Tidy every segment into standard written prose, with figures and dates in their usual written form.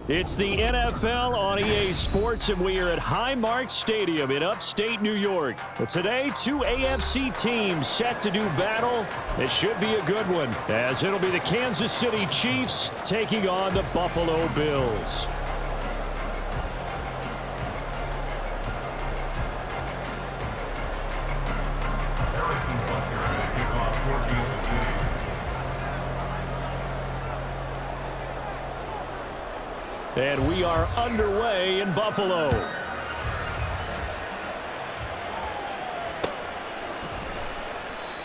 It's the NFL on EA Sports, and we are at Highmark Stadium in upstate New York. But today, two AFC teams set to do battle. It should be a good one, as it'll be the Kansas City Chiefs taking on the Buffalo Bills. And we are underway in Buffalo.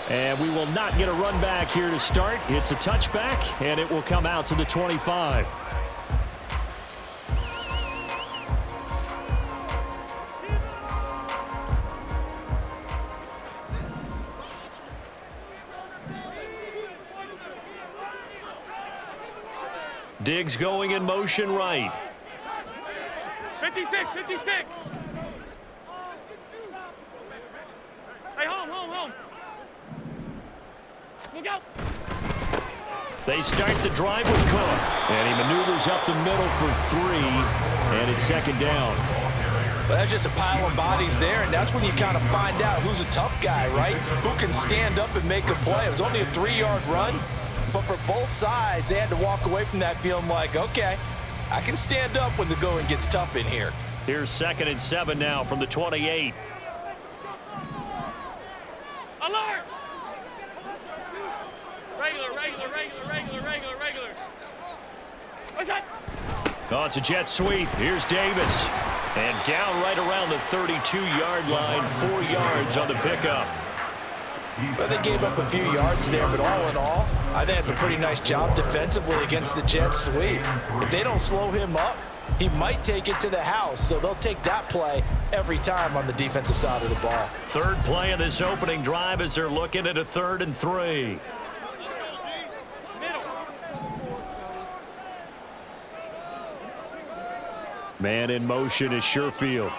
And we will not get a run back here to start. It's a touchback, and it will come out to the 25. Diggs going in motion right. 56. Hey, home. Look out. They start the drive with Cook. And he maneuvers up the middle for 3. And it's second down. Well, that's just a pile of bodies there, and that's when you kind of find out who's a tough guy, right? Who can stand up and make a play. It was only a 3-yard run. But for both sides, they had to walk away from that feeling like, okay, I can stand up when the going gets tough in here. Here's 2nd and 7 now from the 28. Alert! Regular. What's that? Oh, it's a jet sweep. Here's Davis. And down right around the 32-yard line, 4 yards on the pickup. Well, they gave up a few yards there, but all in all, I think it's a pretty nice job defensively against the jet sweep. If they don't slow him up, he might take it to the house, so they'll take that play every time on the defensive side of the ball. Third play of this opening drive as they're looking at a 3rd and 3. Man in motion is Sherfield.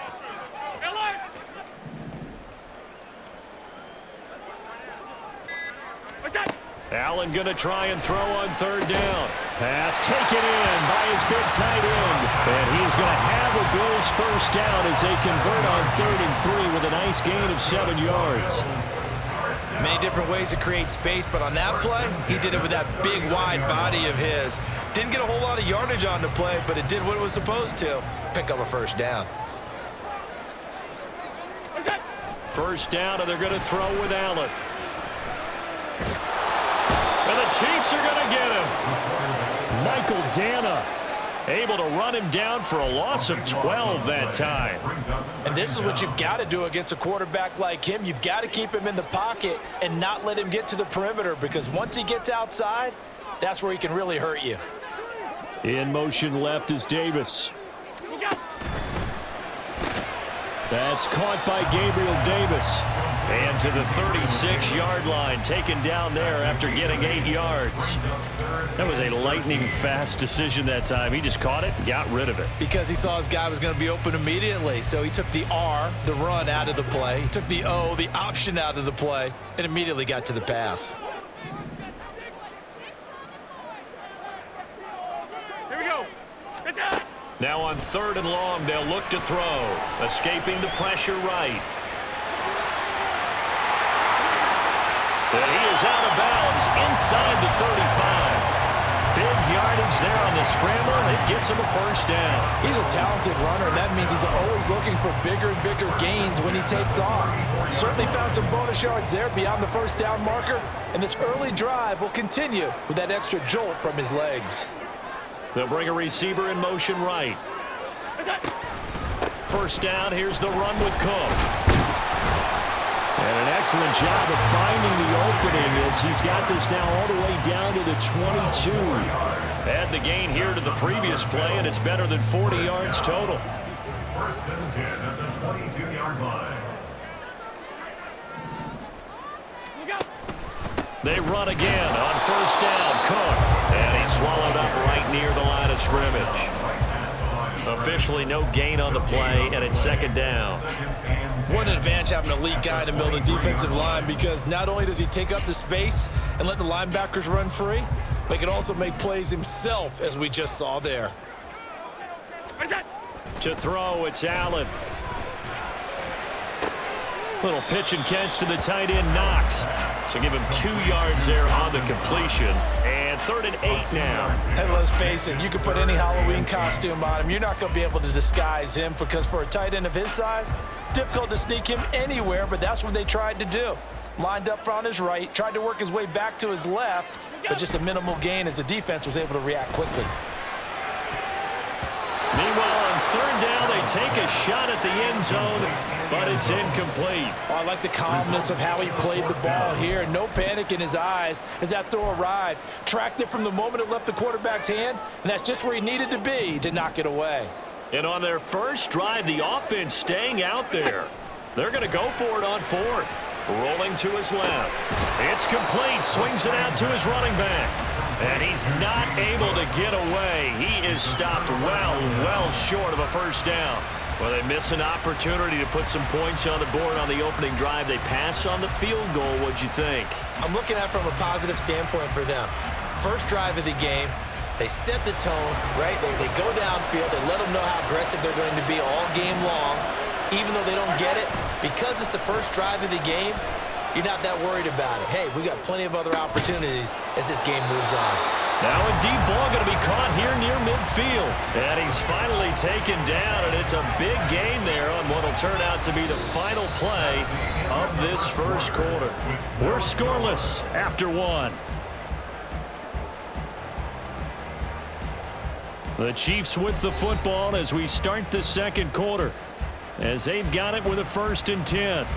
Allen going to try and throw on 3rd down. Pass taken in by his big tight end. And he's going to have a Bills first down as they convert on 3rd and 3 with a nice gain of 7 yards. Many different ways to create space, but on that play, he did it with that big, wide body of his. Didn't get a whole lot of yardage on the play, but it did what it was supposed to. Pick up a first down. First down, and they're going to throw with Allen. And the Chiefs are going to get him. Michael Dana able to run him down for a loss of 12 that time. And this is what you've got to do against a quarterback like him. You've got to keep him in the pocket and not let him get to the perimeter, because once he gets outside, that's where he can really hurt you. In motion left is Davis. That's caught by Gabriel Davis. And to the 36-yard line, taken down there after getting 8 yards. That was a lightning-fast decision that time. He just caught it and got rid of it. Because he saw his guy was going to be open immediately. So he took the R, the run, out of the play. He took the O, the option, out of the play, and immediately got to the pass. Here we go. Good time. Now on 3rd and long, they'll look to throw. Escaping the pressure right. And he is out of bounds inside the 35. Big yardage there on the scramble. It gets him a first down. He's a talented runner, and that means he's always looking for bigger and bigger gains when he takes off. Certainly found some bonus yards there beyond the first down marker, and this early drive will continue with that extra jolt from his legs. They'll bring a receiver in motion right. First down, here's the run with Cook. And an excellent job of finding the opening as he's got this now all the way down to the 22. Add the gain here to the previous play, and it's better than 40 yards total. First and 10 at the 22-yard line. They run again on first down. Cook. And he's swallowed up right near the line of scrimmage. Officially no gain on the play, and it's second down. What an advantage having an elite guy in the middle of the defensive line, because not only does he take up the space and let the linebackers run free, but he can also make plays himself, as we just saw there. To throw, it's Allen. Little pitch and catch to the tight end, Knox. So give him 2 yards there on the completion. And 3rd and 8 now. And let's face it, you can put any Halloween costume on him. You're not going to be able to disguise him because for a tight end of his size, difficult to sneak him anywhere, but that's what they tried to do. Lined up on his right, tried to work his way back to his left, but just a minimal gain as the defense was able to react quickly. Meanwhile, on 3rd down, they take a shot at the end zone, but it's incomplete. Oh, I like the calmness of how he played the ball here. No panic in his eyes as that throw arrived. Tracked it from the moment it left the quarterback's hand, and that's just where he needed to be to knock it away. And on their first drive, the offense staying out there. They're going to go for it on 4th. Rolling to his left. It's complete. Swings it out to his running back. And he's not able to get away. He is stopped well short of a first down. Well, they miss an opportunity to put some points on the board on the opening drive. They pass on the field goal. What'd you think? I'm looking at it from a positive standpoint for them. First drive of the game, they set the tone, right? They go downfield. They let them know how aggressive they're going to be all game long. Even though they don't get it, because it's the first drive of the game, you're not that worried about it. Hey, we got plenty of other opportunities as this game moves on. Now a deep ball going to be caught here near midfield. And he's finally taken down, and it's a big gain there on what will turn out to be the final play of this first quarter. We're scoreless after 1. The Chiefs with the football as we start the second quarter, as they've got it with a 1st and 10.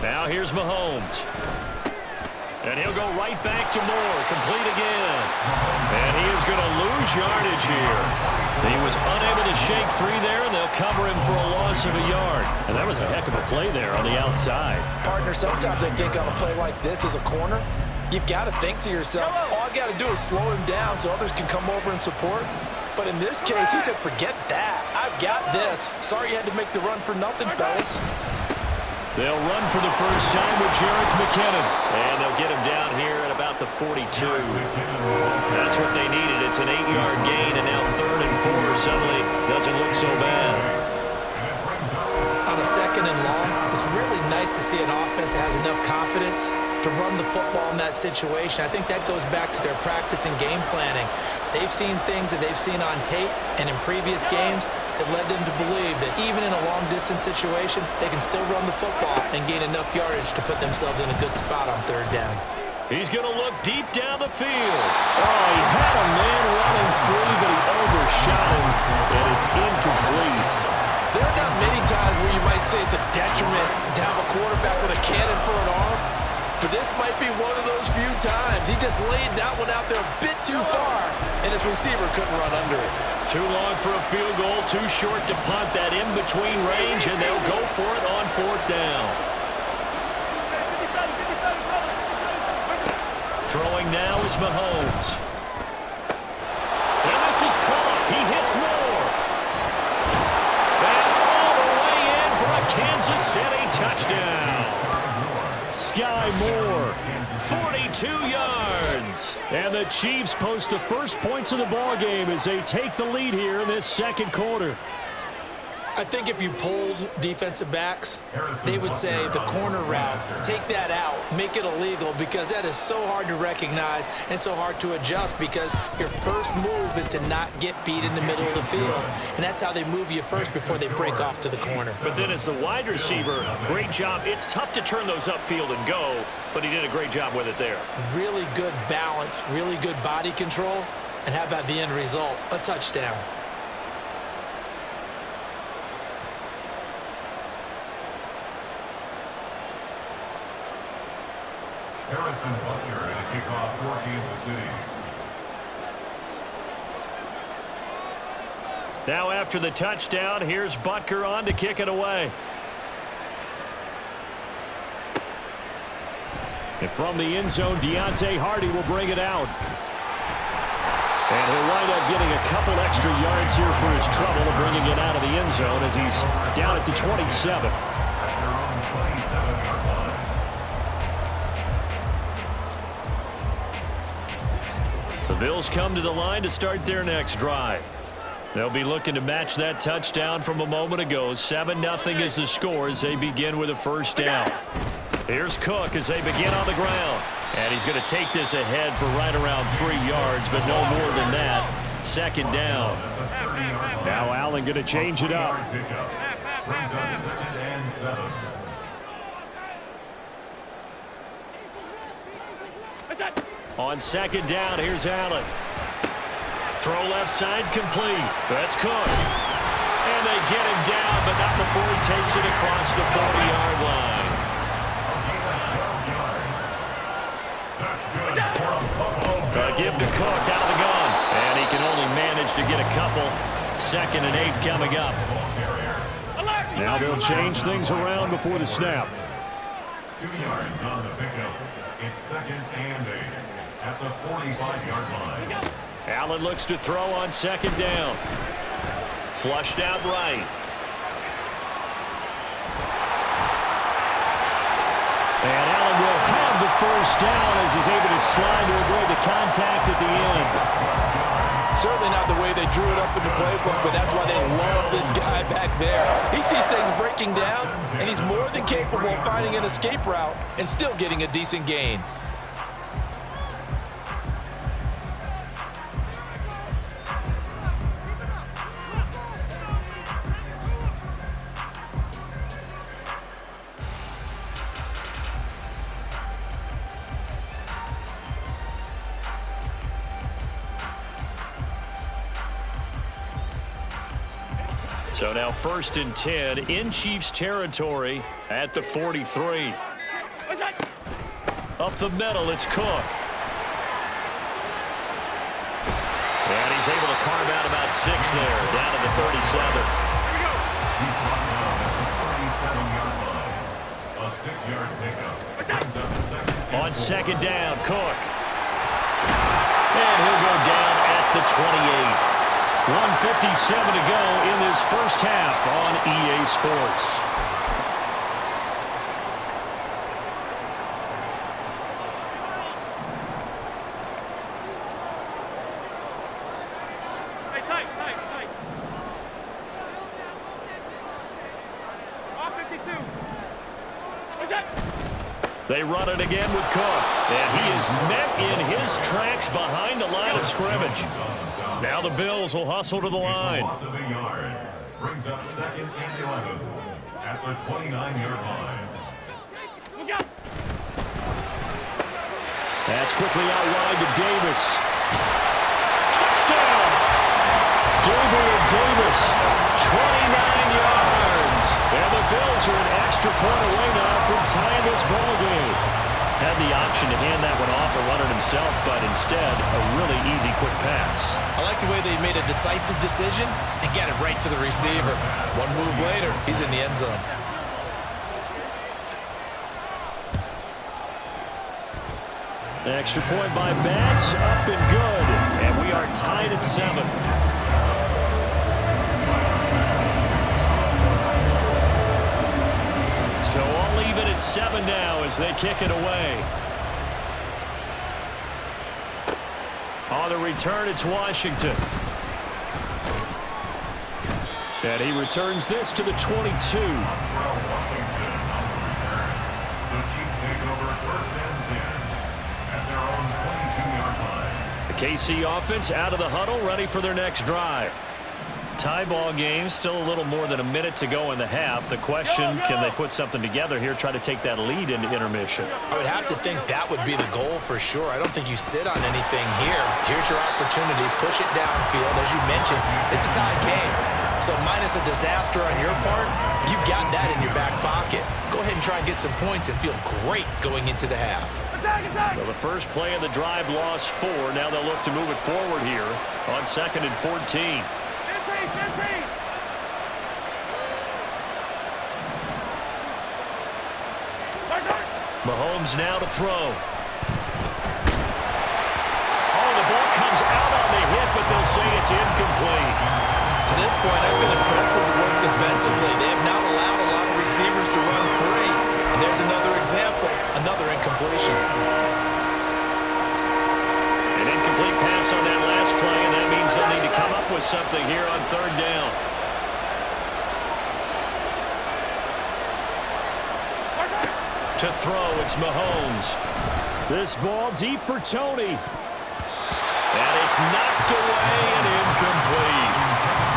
Now here's Mahomes. And he'll go right back to Moore. Complete again. And he is going to lose yardage here. He was unable to shake free there, and they'll cover him for a loss of a yard. And that was a heck of a play there on the outside. Partner, sometimes I think on a play like this as a corner, you've got to think to yourself, all I got to do is slow him down so others can come over and support. But in this case, he said, forget that. I've got this. Sorry you had to make the run for nothing, fellas. They'll run for the first time with Jerick McKinnon. And they'll get him down here at about the 42. That's what they needed. It's an 8-yard gain, and now 3rd and 4 suddenly doesn't look so bad. On a 2nd and long, it's really nice to see an offense that has enough confidence to run the football in that situation. I think that goes back to their practice and game planning. They've seen things that they've seen on tape and in previous games that led them to believe that even in a long-distance situation, they can still run the football and gain enough yardage to put themselves in a good spot on 3rd down. He's going to look deep down the field. Oh, he had a man running free, but he overshot him, and it's incomplete. There are not many times where you might say it's a detriment to have a quarterback with a cannon for an arm, but this might be one of those few times. He just laid that one out there a bit too far, and his receiver couldn't run under it. Too long for a field goal, too short to punt that in-between range, and they'll go for it on 4th down. Throwing now is Mahomes. And this is caught. He hits Moore. And all the way in for a Kansas City touchdown. Sky Moore, 42 yards. And the Chiefs post the first points of the ball game as they take the lead here in this second quarter. I think if you polled defensive backs, they would say the corner route, take that out, make it illegal, because that is so hard to recognize and so hard to adjust, because your first move is to not get beat in the middle of the field. And that's how they move you first before they break off to the corner. But then as the wide receiver, great job. It's tough to turn those upfield and go, but he did a great job with it there. Really good balance, really good body control. And how about the end result? A touchdown. Harrison Butker to kick off for Kansas City. Now after the touchdown, here's Butker on to kick it away. And from the end zone, Deontay Hardy will bring it out. And he'll wind up getting a couple extra yards here for his trouble of bringing it out of the end zone as he's down at the 27. Bills come to the line to start their next drive. They'll be looking to match that touchdown from a moment ago. 7-0 is the score as they begin with a first down. Here's Cook as they begin on the ground. And he's going to take this ahead for right around 3 yards, but no more than that. Second down. Now Allen going to change it up. Brings up 2nd and 7. On second down, here's Allen. Throw left side complete. That's Cook. And they get him down, but not before he takes it across the 40-yard line. Give to Cook out of the gun. And he can only manage to get a couple. 2nd and 8 coming up. Now they'll change things around before the snap. 2 yards on the pickup. It's 2nd and 8 at the 45-yard line. Allen looks to throw on second down. Flushed out right. And Allen will have the first down as he's able to slide to avoid the contact at the end. Certainly not the way they drew it up in the playbook, but that's why they love this guy back there. He sees things breaking down, and he's more than capable of finding an escape route and still getting a decent gain. So now 1st and 10 in Chiefs territory at the 43. Up the middle, it's Cook. And he's able to carve out about 6 there, down to the 37. He's brought down at the 37-yard line. A 6-yard pickup. Brings up 2nd. On second down, Cook. And he'll go down at the 28. 1:57 to go in this first half on EA Sports. Tight. Off 52. What's that? They run it again with Cook. And he is met in his tracks behind the line of scrimmage. Now the Bills will hustle to the line. Loss of a yard. Brings up 2nd and 11 at the 29-yard line. Look out. That's quickly out wide to Davis. Touchdown! Gabriel Davis, 29 yards. And the Bills are an extra point away now from tying this ball game. Had the option to hand that one off or run it himself, but instead, a really easy, quick pass. I like the way they made a decisive decision and get it right to the receiver. One move later, he's in the end zone. Extra point by Bass, up and good. And we are tied at 7. So all even at 7 now as they kick it away. On the return, it's Washington. And he returns this to the 22. Washington on the return. The Chiefs take over 1st and 10 at their own 22-yard line. The KC offense out of the huddle, ready for their next drive. Tie ball game, still a little more than a minute to go in the half. The question, can they put something together here, try to take that lead into intermission? I would have to think that would be the goal for sure. I don't think you sit on anything here. Here's your opportunity. Push it downfield. As you mentioned, it's a tie game. So minus a disaster on your part, you've got that in your back pocket. Go ahead and try and get some points and feel great going into the half. Well, the first play of the drive lost 4. Now they'll look to move it forward here on 2nd and 14. Mahomes now to throw. Oh, the ball comes out on the hit, but they'll say it's incomplete. To this point, I've been impressed with the work defensively. They have not allowed a lot of receivers to run free. And there's another example, another incompletion. An incomplete pass on something here on third down. To throw, it's Mahomes. This ball deep for Tony. And it's knocked away and incomplete.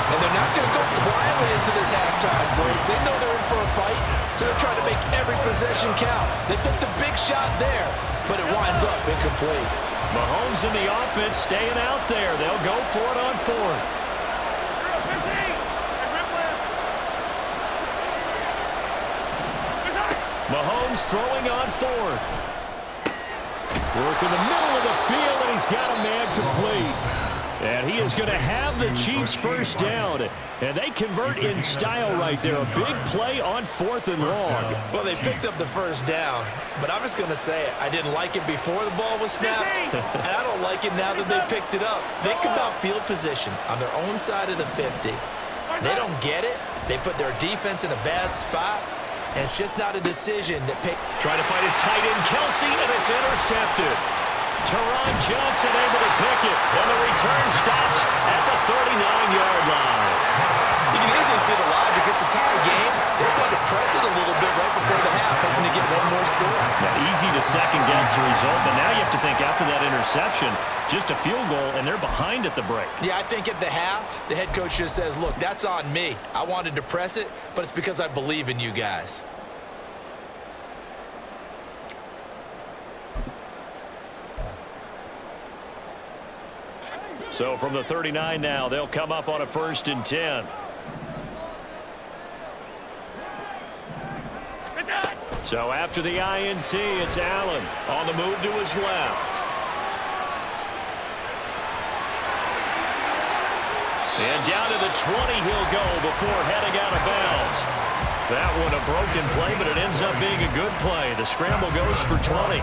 And they're not going to go quietly into this halftime break. They know they're in for a fight, so they're trying to make every possession count. They took the big shot there, but it winds up incomplete. Mahomes in the offense staying out there. They'll go for it on fourth. Mahomes throwing on fourth. Work in the middle of the field, and he's got a man complete. And he is going to have the Chiefs first down. And they convert in style right there. A big play on fourth and long. Well, they picked up the first down, but I'm just going to say it. I didn't like it before the ball was snapped, and I don't like it now that they picked it up. Think about field position on their own side of the 50. They don't get it. They put their defense in a bad spot, and it's just not a decision that Trying to fight his tight end, Kelsey, and it's intercepted. Teron Johnson able to pick it, and the return stops at the 39-yard line. You can easily see the logic. It's a tie game. They just wanted to press it a little bit right before the half, hoping to get one more score. Yeah, easy to second-guess the result, but now you have to think after that interception, just a field goal, and they're behind at the break. Yeah, I think at the half, the head coach just says, look, that's on me. I wanted to press it, but it's because I believe in you guys. So from the 39 now, they'll come up on a 1st and 10. So after the INT, it's Allen on the move to his left. And down to the 20 he'll go before heading out of bounds. That one a broken play, but it ends up being a good play. The scramble goes for 20.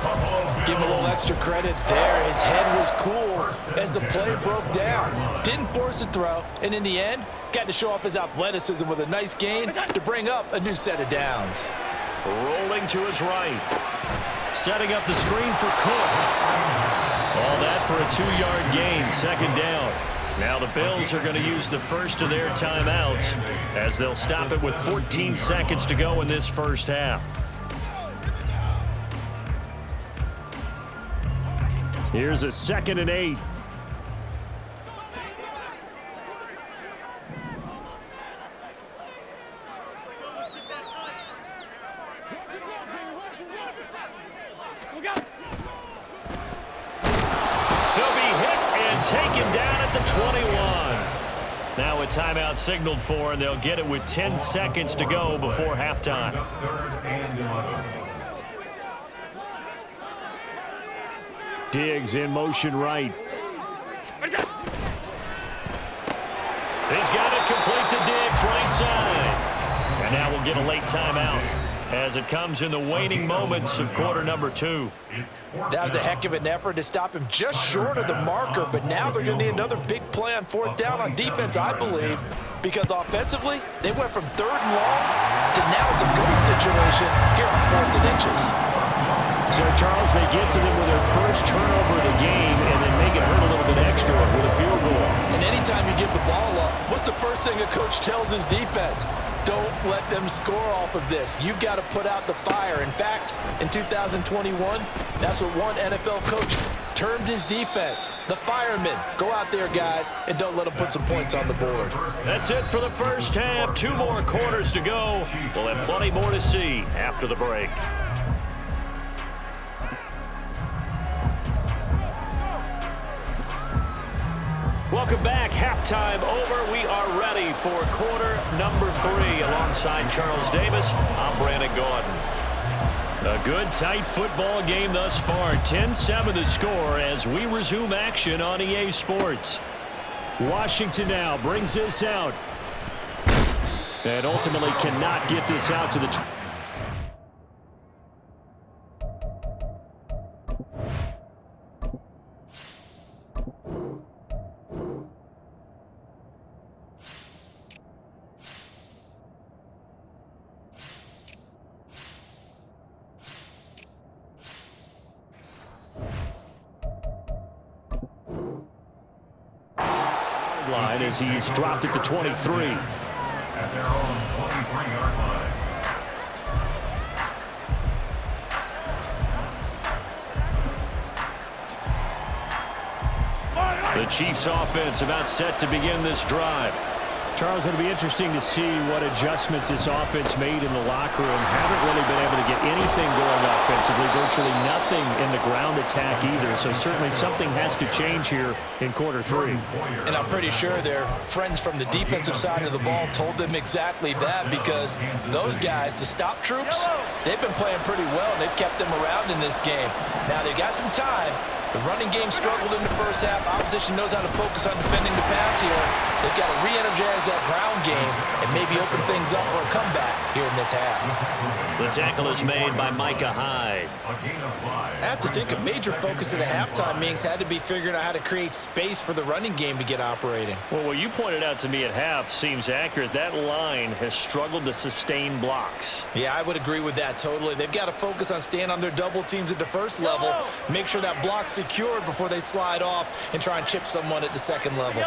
Give him a little extra credit there. His head was cool as the play broke down. Didn't force a throw, and in the end, got to show off his athleticism with a nice gain to bring up a new set of downs. Rolling to his right. Setting up the screen for Cook. All that for a 2-yard gain, 2nd down. Now the Bills are going to use the first of their timeouts as they'll stop it with 14 seconds to go in this first half. Here's a 2nd and 8. Taken down at the 21. Now a timeout signaled for, and they'll get it with 10 seconds to go before halftime. Diggs in motion right. He's got it complete to Diggs right side. And now we'll get a late timeout as it comes in the waning moments of quarter number 2. That was a heck of an effort to stop him just short of the marker, but now they're going to need another big play on 4th down on defense, I believe, because offensively, they went from 3rd and long to now it's a go situation here on 4th and inches. So, Charles, they get to them with their first turnover of the game and then make it hurt a little bit extra with a field goal. And anytime you give the ball up, what's the first thing a coach tells his defense? Don't let them score off of this. You've got to put out the fire. In fact, in 2021, that's what one NFL coach termed his defense. The firemen. Go out there, guys, and don't let them put some points on the board. That's it for the first half. 2 more quarters to go. We'll have plenty more to see after the break. Welcome back. Halftime over. We are ready for quarter number 3. Alongside Charles Davis, I'm Brandon Gordon. A good, tight football game thus far. 10-7 the score as we resume action on EA Sports. Washington now brings this out. And ultimately cannot get this out to the... 23-yard line as he's dropped it to 23. At their own 23-yard line. The Chiefs offense about set to begin this drive. Charles, it'll be interesting to see what adjustments this offense made in the locker room. Haven't really been able to get anything going offensively, virtually nothing in the ground attack either. So certainly something has to change here in quarter three. And I'm pretty sure their friends from the defensive side of the ball told them exactly that, because those guys, the stop troops, they've been playing pretty well, and they've kept them around in this game. Now they got some time. The running game struggled in the first half. Opposition knows how to focus on defending the pass here. They've got to re-energize that ground game and maybe open things up for a comeback here in this half. The tackle is made by Micah Hyde. I have to think a major focus of the halftime meetings had to be figuring out how to create space for the running game to get operating. Well, what you pointed out to me at half seems accurate. That line has struggled to sustain blocks. Yeah, I would agree with that totally. They've got to focus on staying on their double teams at the first level, make sure that block's secured before they slide off and try and chip someone at the second level.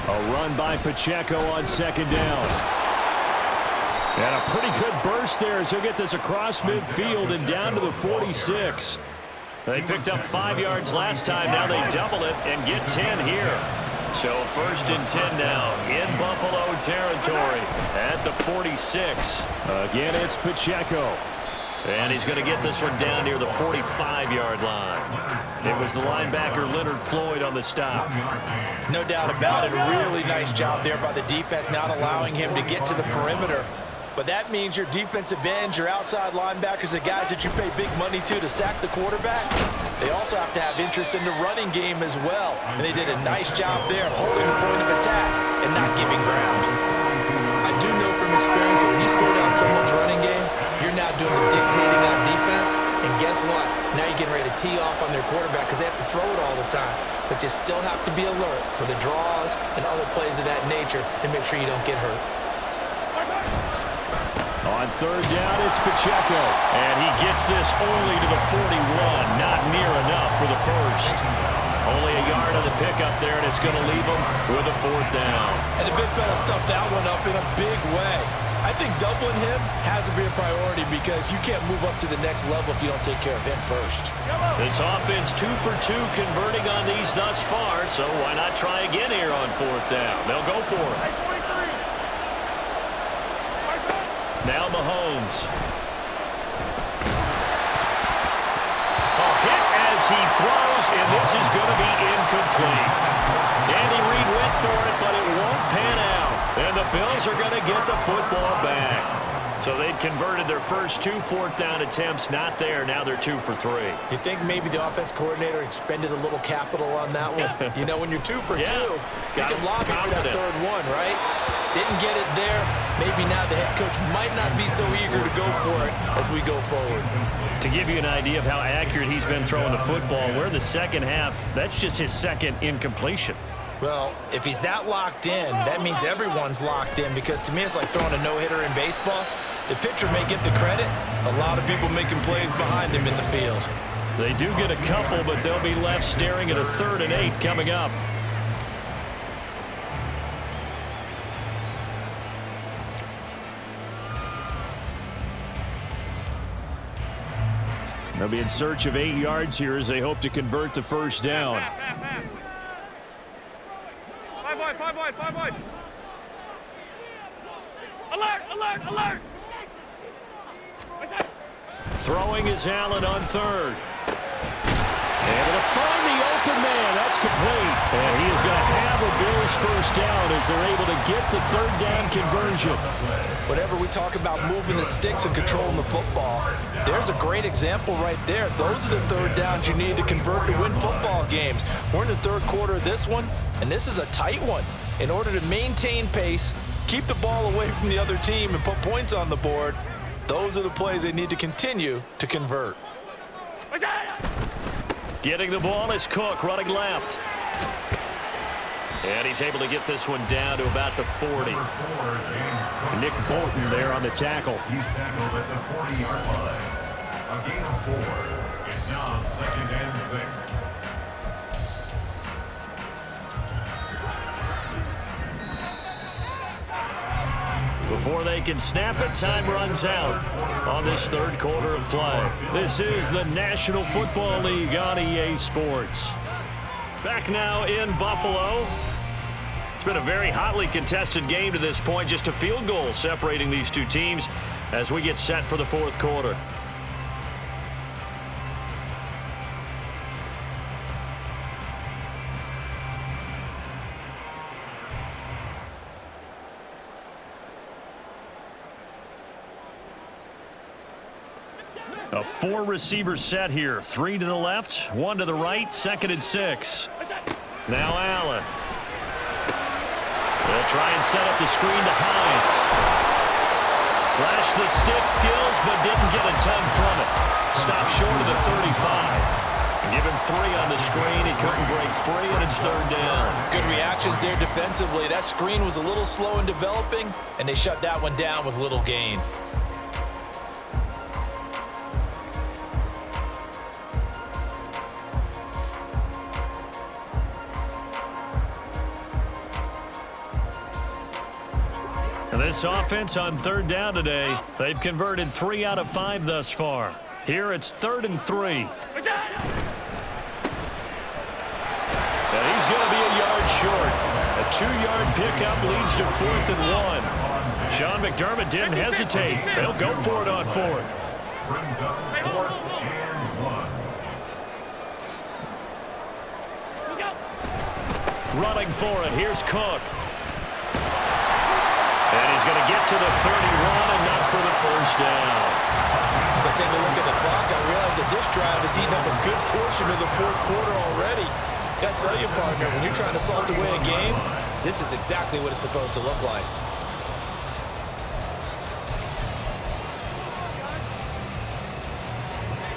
A run by Pacheco on second down. And a pretty good burst there as he'll get this across midfield and down to the 46. They picked up 5 yards last time. Now they double it and get 10 here. So 1st and 10 now in Buffalo territory at the 46. Again, it's Pacheco. And he's going to get this one down near the 45-yard line. It was the linebacker Leonard Floyd on the stop. No doubt about it. A really nice job there by the defense, not allowing him to get to the perimeter. But that means your defensive ends, your outside linebackers, the guys that you pay big money to sack the quarterback, they also have to have interest in the running game as well. And they did a nice job there holding the point of attack and not giving ground. I do know from experience that when you slow down someone's running game, you're now doing the dictating on defense. And guess what? Now you're getting ready to tee off on their quarterback because they have to throw it all the time. But you still have to be alert for the draws and other plays of that nature to make sure you don't get hurt. On third down, it's Pacheco. And he gets this only to the 41. Not near enough for the first. Only a yard on the pickup there, and it's going to leave him with a 4th down. And the big fella stuffed that one up in a big way. I think doubling him has to be a priority because you can't move up to the next level if you don't take care of him first. This offense 2 for 2 converting on these thus far, so why not try again here on 4th down? They'll go for it. Now Mahomes. A hit as he throws, and this is going to be incomplete. Andy Reid went for it, but it won't pan out. And the Bills are going to get the football back. So they'd converted their first 2 4th down attempts. Not there. Now they're 2 for 3. You think maybe the offense coordinator expended a little capital on that one? You know, when you're 2 for 2, you can lobby for that third one, right? Didn't get it there. Maybe now the head coach might not be so eager to go for it as we go forward. To give you an idea of how accurate he's been throwing the football, we're in the second half. That's just his second incompletion. Well, if he's that locked in, that means everyone's locked in, because to me it's like throwing a no-hitter in baseball. The pitcher may get the credit. A lot of people making plays behind him in the field. They do get a couple, but they'll be left staring at a 3rd and 8 coming up. They'll be in search of 8 yards here as they hope to convert the first down. Five wide. Alert, alert, alert. Throwing is Allen on 3rd. Able to find the open man. That's complete. And he is going to have a Bills first down as they're able to get the 3rd down conversion. Whenever we talk about moving the sticks and controlling the football, there's a great example right there. Those are the 3rd downs you need to convert to win football games. We're in the 3rd quarter of this one, and this is a tight one. In order to maintain pace, keep the ball away from the other team, and put points on the board, those are the plays they need to continue to convert. Getting the ball is Cook running left. And he's able to get this one down to about the 40. Nick Bolton there on the tackle. He's tackled at the 40-yard line. A gain of 4. It's now 2nd and 6. Before they can snap it, time runs out on this third quarter of play. This is the National Football League on EA Sports. Back now in Buffalo. It's been a very hotly contested game to this point. Just a field goal separating these two teams as we get set for the fourth quarter. A 4-receiver set here. 3 to the left, 1 to the right, 2nd and 6. Now Allen. They'll try and set up the screen to Hines. Flashed the stick skills, but didn't get a ton from it. Stopped short of the 35. Give him 3 on the screen. He couldn't break free, and it's 3rd down. Good reactions there defensively. That screen was a little slow in developing, and they shut that one down with little gain. And this offense on 3rd down today, they've converted 3 out of 5 thus far. Here it's 3rd and 3. And he's going to be a yard short. A 2-yard pickup leads to 4th and 1. Sean McDermott didn't hesitate. They'll go for it on 4th. Brings up 4th and 1. Running for it. Here's Cook. And he's going to get to the 31, enough for the 1st down. As I take a look at the clock, I realize that this drive has eaten up a good portion of the fourth quarter already. Got to tell you, partner, when you're trying to salt away a game, this is exactly what it's supposed to look like.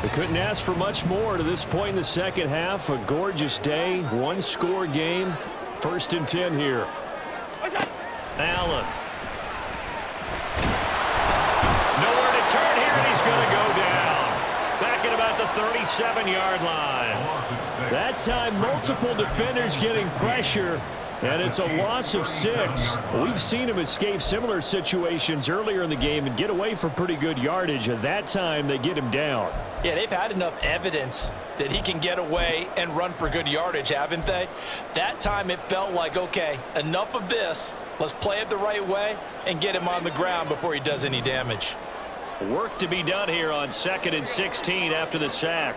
They couldn't ask for much more to this point in the second half. A gorgeous day, 1-score game. 1st and 10 here. Allen. Nowhere to turn here, and he's going to go down. Back at about the 37-yard line. That time, multiple defenders getting pressure, and it's a loss of 6. We've seen him escape similar situations earlier in the game and get away for pretty good yardage. At that time, they get him down. Yeah, they've had enough evidence that he can get away and run for good yardage, haven't they? That time it felt like, okay, enough of this. Let's play it the right way and get him on the ground before he does any damage. Work to be done here on 2nd and 16 after the sack.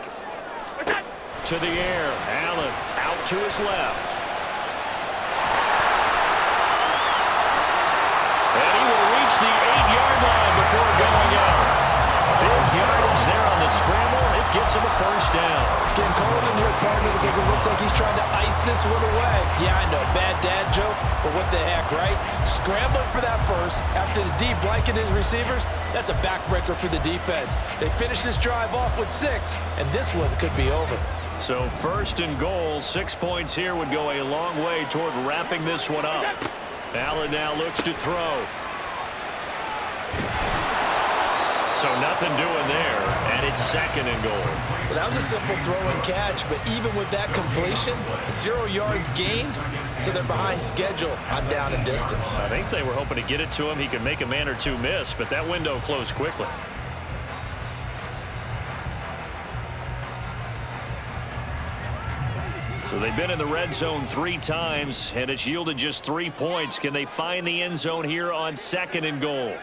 To the air. Allen out to his left. And he will reach the 8-yard line before going out. Big yardage there on the scramble. It gets him a 1st down. It's getting cold in here, partner, because it looks like he's trying to ice this one away. Yeah, I know, bad dad joke, but what the heck, right? Scrambling for that first after the D blanket his receivers. That's a backbreaker for the defense. They finish this drive off with 6, and this one could be over. So 1st and goal, 6 points here would go a long way toward wrapping this one up. Allen now looks to throw. So nothing doing there, and it's 2nd and goal. Well, that was a simple throw and catch, but even with that completion, 0 yards gained, so they're behind schedule on down and distance. I think they were hoping to get it to him. He could make a man or two miss, but that window closed quickly. So they've been in the red zone 3 times, and it's yielded just 3 points. Can they find the end zone here on 2nd and goal?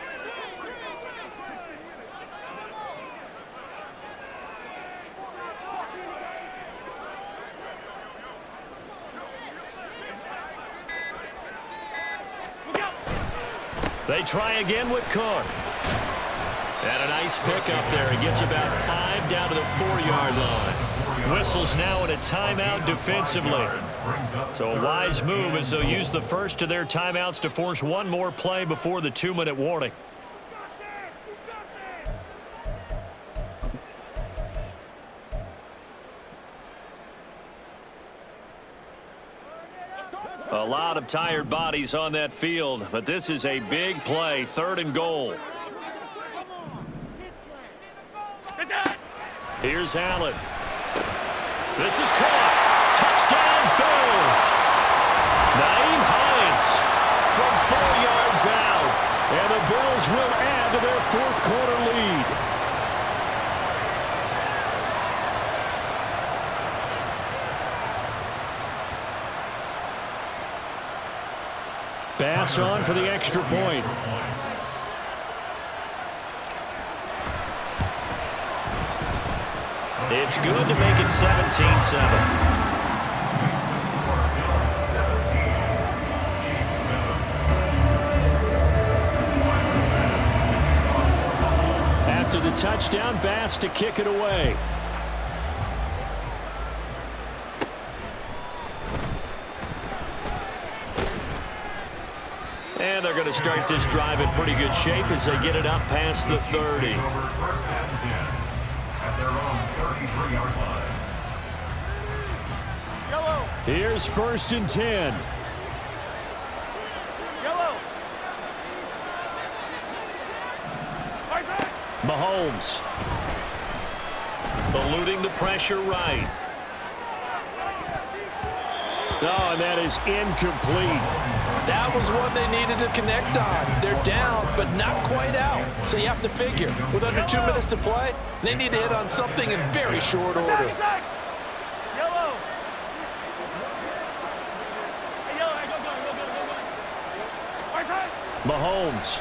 They try again with Cook. And a nice pickup there. He gets about 5 down to the 4-yard line. Whistles now at a timeout defensively. So a wise move as they'll use the first of their timeouts to force one more play before the 2-minute warning. A lot of tired bodies on that field, but this is a big play, 3rd and goal. Here's Allen. This is caught. Touchdown, Bills. Naeem Hines from 4 yards out. And the Bills will add to their 4th quarter lead. Bass on for the extra point. It's good to make it 17-7. After the touchdown, Bass to kick it away. And they're going to start this drive in pretty good shape as they get it up past the 30. Here's 1st and 10. Mahomes. Eluding the pressure right. Oh, and that is incomplete. That was one they needed to connect on. They're down, but not quite out. So you have to figure, with under 2 minutes to play, they need to hit on something in very short order. Mahomes.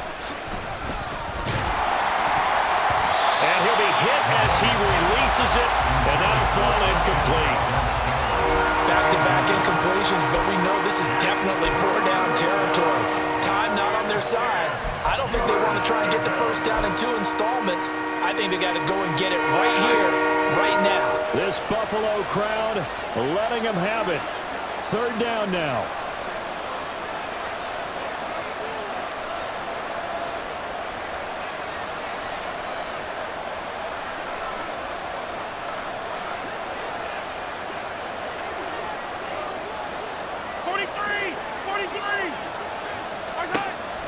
And he'll be hit as he releases it, and that'll fall incomplete. Back-to-back incompletions, but we know this is definitely 4-down territory. Time not on their side. I don't think they want to try and get the 1st down in 2 installments. I think they got to go and get it right here, right now. This Buffalo crowd letting them have it. 3rd down now.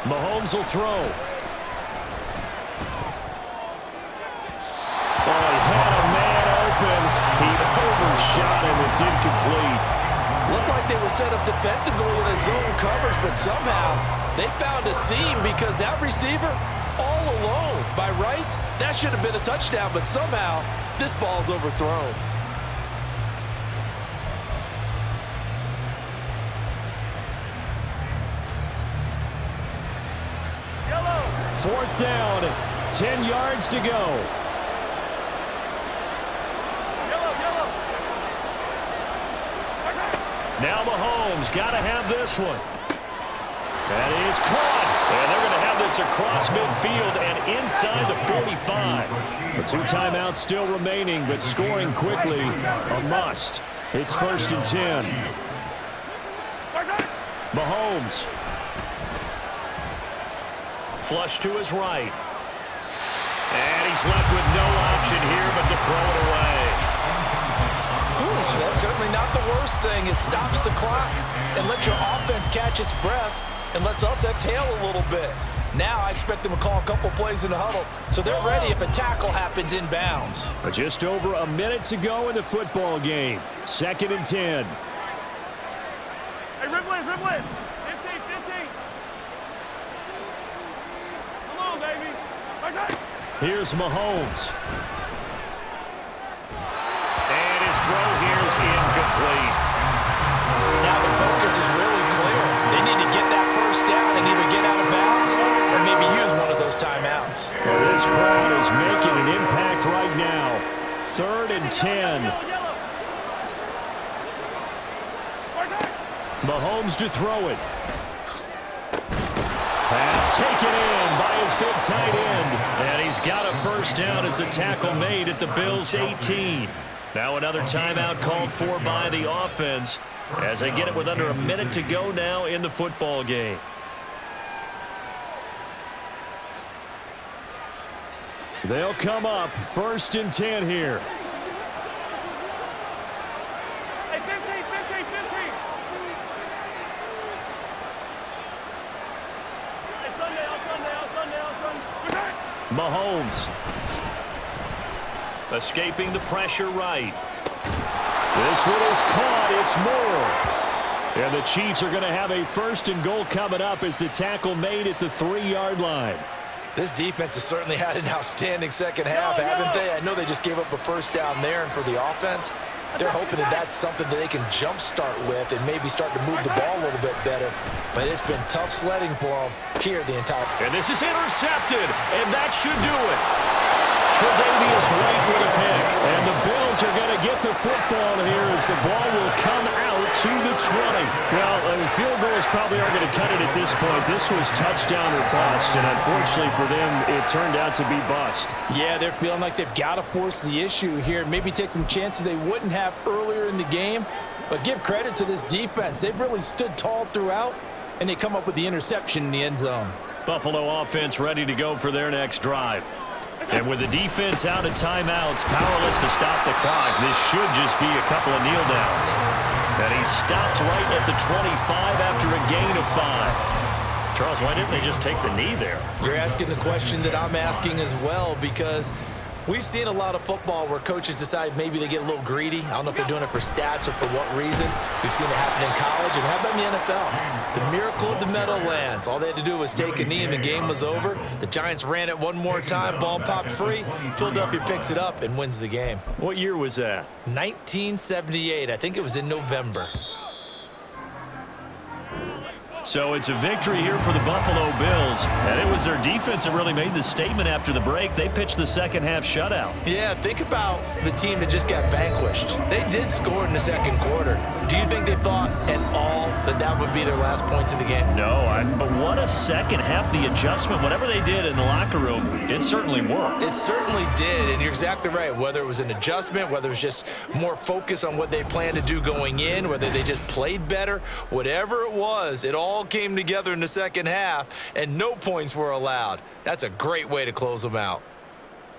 Mahomes will throw. Oh, he had a man open. He overshot him. It's incomplete. Looked like they were set up defensively in a zone coverage, but somehow they found a seam because that receiver all alone. By rights, that should have been a touchdown, but somehow this ball's overthrown. 4th down, 10 yards to go. Now Mahomes got to have this one. That is caught. And they're going to have this across midfield and inside the 45. The 2 timeouts still remaining, but scoring quickly, a must. It's 1st and 10. Mahomes. Flush to his right. And he's left with no option here but to throw it away. Ooh, that's certainly not the worst thing. It stops the clock and lets your offense catch its breath and lets us exhale a little bit. Now I expect them to call a couple plays in the huddle, so they're ready if a tackle happens inbounds. Just over a minute to go in the football game. 2nd and 10. Hey, Ripley, 15. Come on, baby. Here's Mahomes. And his throw here is incomplete. Now the focus is really clear. They need to get that 1st down and either get out of bounds or maybe use one of those timeouts. Well, this crowd is making an impact right now. 3rd and 10. Mahomes to throw it. Pass taken in by his big tight end. And he's got a 1st down as the tackle made at the Bills' 18. Now another timeout called for by the offense as they get it with under a minute to go now in the football game. They'll come up 1st and 10 here. Hey, 15. Mahomes. Escaping the pressure right. This one is caught. It's Moore. And the Chiefs are going to have a 1st and goal coming up as the tackle made at the 3-yard line. This defense has certainly had an outstanding second half, haven't they? I know they just gave up a first down there, and for the offense, they're hoping that that's something that they can jumpstart with and maybe start to move the ball a little bit better. But it's been tough sledding for them here the entire. And this is intercepted, and that should do it. Tre'Davious White with a pick. And the Bills are going to get the football here as the ball will come out to the 20. Well, field goals probably aren't going to cut it at this point. This was touchdown or bust, and unfortunately for them, it turned out to be bust. Yeah, they're feeling like they've got to force the issue here, maybe take some chances they wouldn't have earlier in the game. But give credit to this defense. They've really stood tall throughout, and they come up with the interception in the end zone. Buffalo offense ready to go for their next drive. And with the defense out of timeouts, powerless to stop the clock, this should just be a couple of kneel downs. And he stopped right at the 25 after a gain of 5. Charles, why didn't they just take the knee there? You're asking the question that I'm asking as well, because we've seen a lot of football where coaches decide maybe they get a little greedy. I don't know if they're doing it for stats or for what reason. We've seen it happen in college, and how about in the NFL? The miracle of the Meadowlands. All they had to do was take a knee, and the game was over. The Giants ran it one more time. Ball popped free. Philadelphia picks it up and wins the game. What year was that? 1978. I think it was in November. So it's a victory here for the Buffalo Bills. And it was their defense that really made the statement after the break. They pitched the second half shutout. Yeah, think about the team that just got vanquished. They did score in the second quarter. Do you think they thought at all that that would be their last points of the game? No, but what a second half. The adjustment, whatever they did in the locker room, it certainly worked. It certainly did, and you're exactly right. Whether it was an adjustment, whether it was just more focus on what they planned to do going in, whether they just played better, whatever it was, it all came together in the second half, and no points were allowed. That's a great way to close them out.